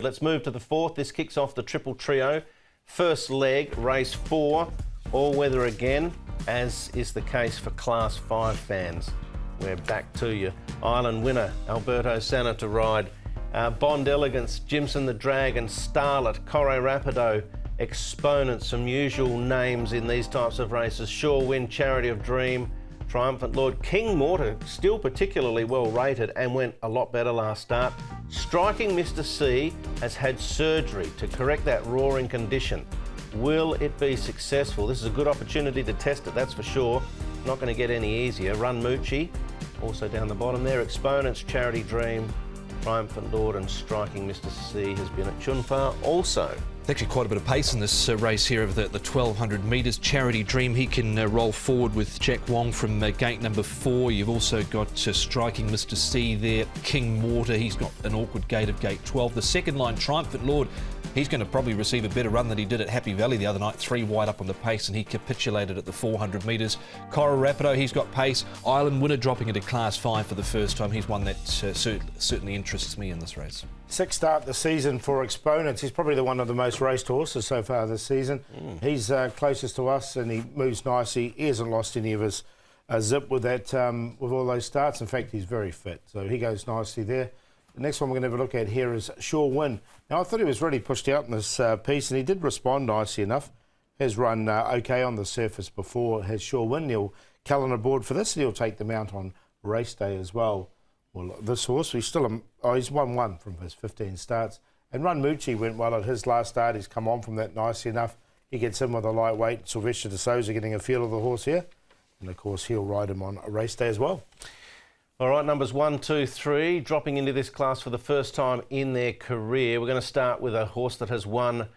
Let's move to the fourth. This kicks off the triple trio. First leg, race 4, all-weather again, as is the case for Class 5 fans. We're back to you. Island winner, Alberto Senna to ride. Bond Elegance, Jimson the Dragon, Starlet, Corre Rapido, Exponent, some usual names in these types of races. Sure Win, Charity of Dream, Triumphant Lord. King Mortar, still particularly well rated and went a lot better last start. Striking Mr. C has had surgery to correct that roaring condition. Will it be successful? This is a good opportunity to test it, that's for sure. Not going to get any easier. Run Moochie, also down the bottom there. Exponents, Charity Dream, Triumphant Lord and Striking Mr. C has been at Chunfa also. Actually quite a bit of pace in this race here of the 1200 metres. Charity Dream, he can roll forward with Jack Wong from gate number 4. You've also got Striking Mr. C there. King Mortar, he's got an awkward gate of gate 12. The second line, Triumphant Lord, he's going to probably receive a better run than he did at Happy Valley the other night. 3 wide up on the pace and he capitulated at the 400 metres. Corre Rapido, he's got pace. Island winner dropping into Class 5 for the first time. He's one that certainly interests me in this race. 6th start the season for Exponents. He's probably one of the most raced horses so far this season. He's closest to us and he moves nicely. He hasn't lost any of his zip with that, with all those starts. In fact, he's very fit, so he goes nicely there. The next one we're going to have a look at here is Sure Win. Now, I thought he was really pushed out in this piece and he did respond nicely enough. Has run okay on the surface before, has Sure Win. Neil Cullen aboard for this and he'll take them out on race day as well. Well, this horse, he's won 1 from his 15 starts. And Run Moochie went well at his last start. He's come on from that nicely enough. He gets in with a lightweight. Sylvester de Souza getting a feel of the horse here. And, of course, he'll ride him on a race day as well. All right, numbers 1, 2, 3, dropping into this class for the first time in their career. We're going to start with a horse that has won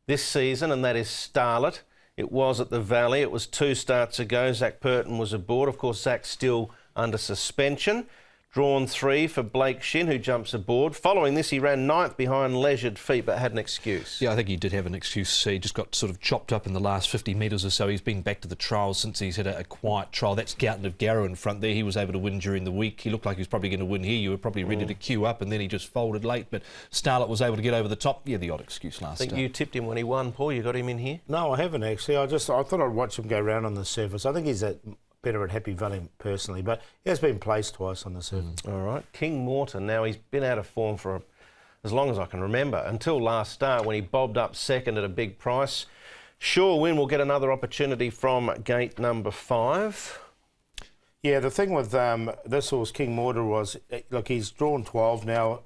this season, and that is Starlet. It was at the Valley. It was 2 starts ago. Zach Purton was aboard. Of course, Zach's still under suspension. Drawn 3 for Blake Shin, who jumps aboard. Following this, he ran 9th behind Leisured Feet, but had an excuse. Yeah, I think he did have an excuse. He just got sort of chopped up in the last 50 metres or so. He's been back to the trials since he's had a quiet trial. That's Gouten of Garrow in front there. He was able to win during the week. He looked like he was probably going to win here. You were probably ready to queue up, and then he just folded late. But Starlet was able to get over the top. Yeah, the odd excuse last I think you tipped him when he won, Paul. You got him in here? No, I haven't actually. I thought I'd watch him go round on the surface. I think he's better at Happy Valley personally, but he has been placed twice on the surface. All right. King Mortar, now he's been out of form for as long as I can remember, until last start when he bobbed up second at a big price. Sure Win will get another opportunity from gate number 5. Yeah, the thing with this horse, King Mortar, was, look, he's drawn 12 now.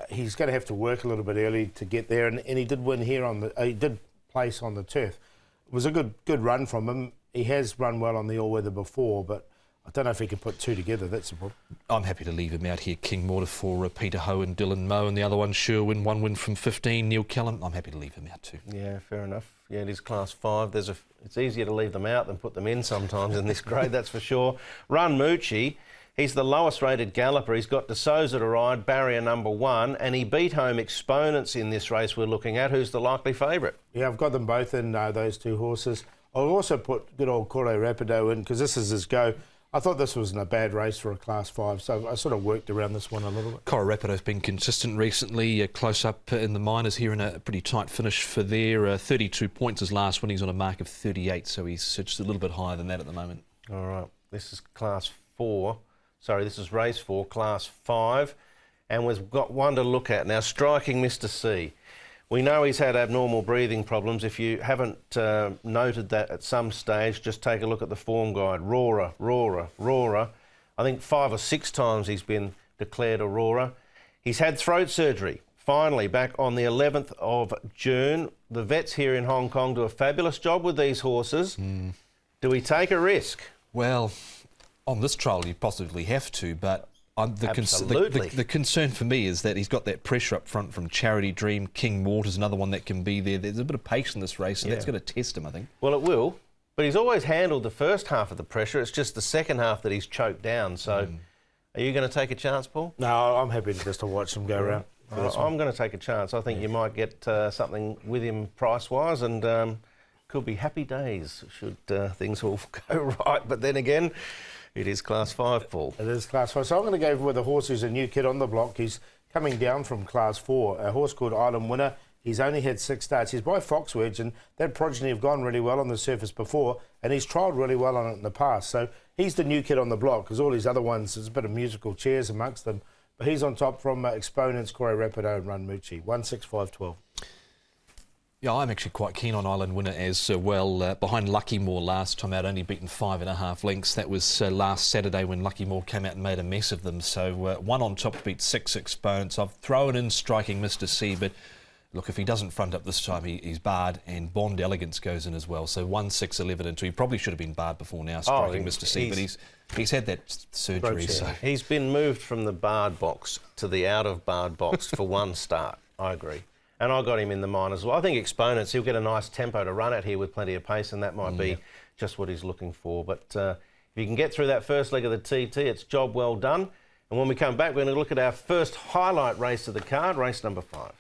He's going to have to work a little bit early to get there, and he did win here on the. He did place on the turf. It was a good run from him. He has run well on the all-weather before, but I don't know if he can put 2 together. That's the problem. I'm happy to leave him out here. King Mortar for Peter Ho and Dylan Moe, and the other one, Sure Win, 1 win from 15. Neil Cullen, I'm happy to leave him out too. Yeah, fair enough. Yeah, it is Class 5. It's easier to leave them out than put them in sometimes in this grade, that's for sure. Run Moochie, he's the lowest rated galloper. He's got de Souza to ride, barrier number 1, and he beat home Exponents in this race we're looking at. Who's the likely favourite? Yeah, I've got them both in, those 2 horses. I'll also put good old Corre Rapido in because this is his go. I thought this wasn't a bad race for a Class 5, so I sort of worked around this one a little bit. Corre Rapido's been consistent recently, close up in the minors here in a pretty tight finish for there. 32 points his last one. He's on a mark of 38, so he's just a little bit higher than that at the moment. All right, this is Class 4. Sorry, this is race 4, Class 5, and we've got one to look at. Now, Striking Mr. C. We know he's had abnormal breathing problems. If you haven't noted that at some stage, just take a look at the form guide. Roarer, roarer, roarer. I think 5 or 6 times he's been declared a roarer. He's had throat surgery, finally, back on the 11th of June. The vets here in Hong Kong do a fabulous job with these horses. Do we take a risk? Well, on this trial you possibly have to, but the concern for me is that he's got that pressure up front from Charity Dream. King Mortar's another one that can be there. There's a bit of pace in this race, and that's going to test him, I think. Well, it will, but he's always handled the first half of the pressure. It's just the second half that he's choked down. So are you going to take a chance, Paul? No, I'm happy just to watch him go around. I'm going to take a chance. I think you might get something with him price-wise, and could be happy days should things all go right. But then again, It is Class 5, Paul. It is Class 5. So I'm going to go with a horse who's a new kid on the block. He's coming down from Class 4, a horse called Island Winner. He's only had 6 starts. He's by Foxwedge, and that progeny have gone really well on the surface before, and he's trialled really well on it in the past. So he's the new kid on the block, because all these other ones, there's a bit of musical chairs amongst them. But he's on top from Exponents, Corey Rapido and Run Moochie. 1-6-5-12. Yeah, I'm actually quite keen on Island Winner as well. Behind Luckymore last time out, only beaten 5.5 lengths. That was last Saturday when Luckymore came out and made a mess of them. So 1 on top beat 6 Exponents. I've thrown in Striking Mr. C, but look, if he doesn't front up this time, he's barred, and Bond Elegance goes in as well. So 1, 6, 11 and 2. He probably should have been barred before now, Striking Mr. C, but he's had that surgery. So he's been moved from the barred box to the out of barred box for one start. I agree. And I got him in the mine as well. I think Exponents, he'll get a nice tempo to run at here with plenty of pace, and that might be just what he's looking for. But if you can get through that first leg of the TT, it's job well done. And when we come back, we're going to look at our first highlight race of the card, race number 5.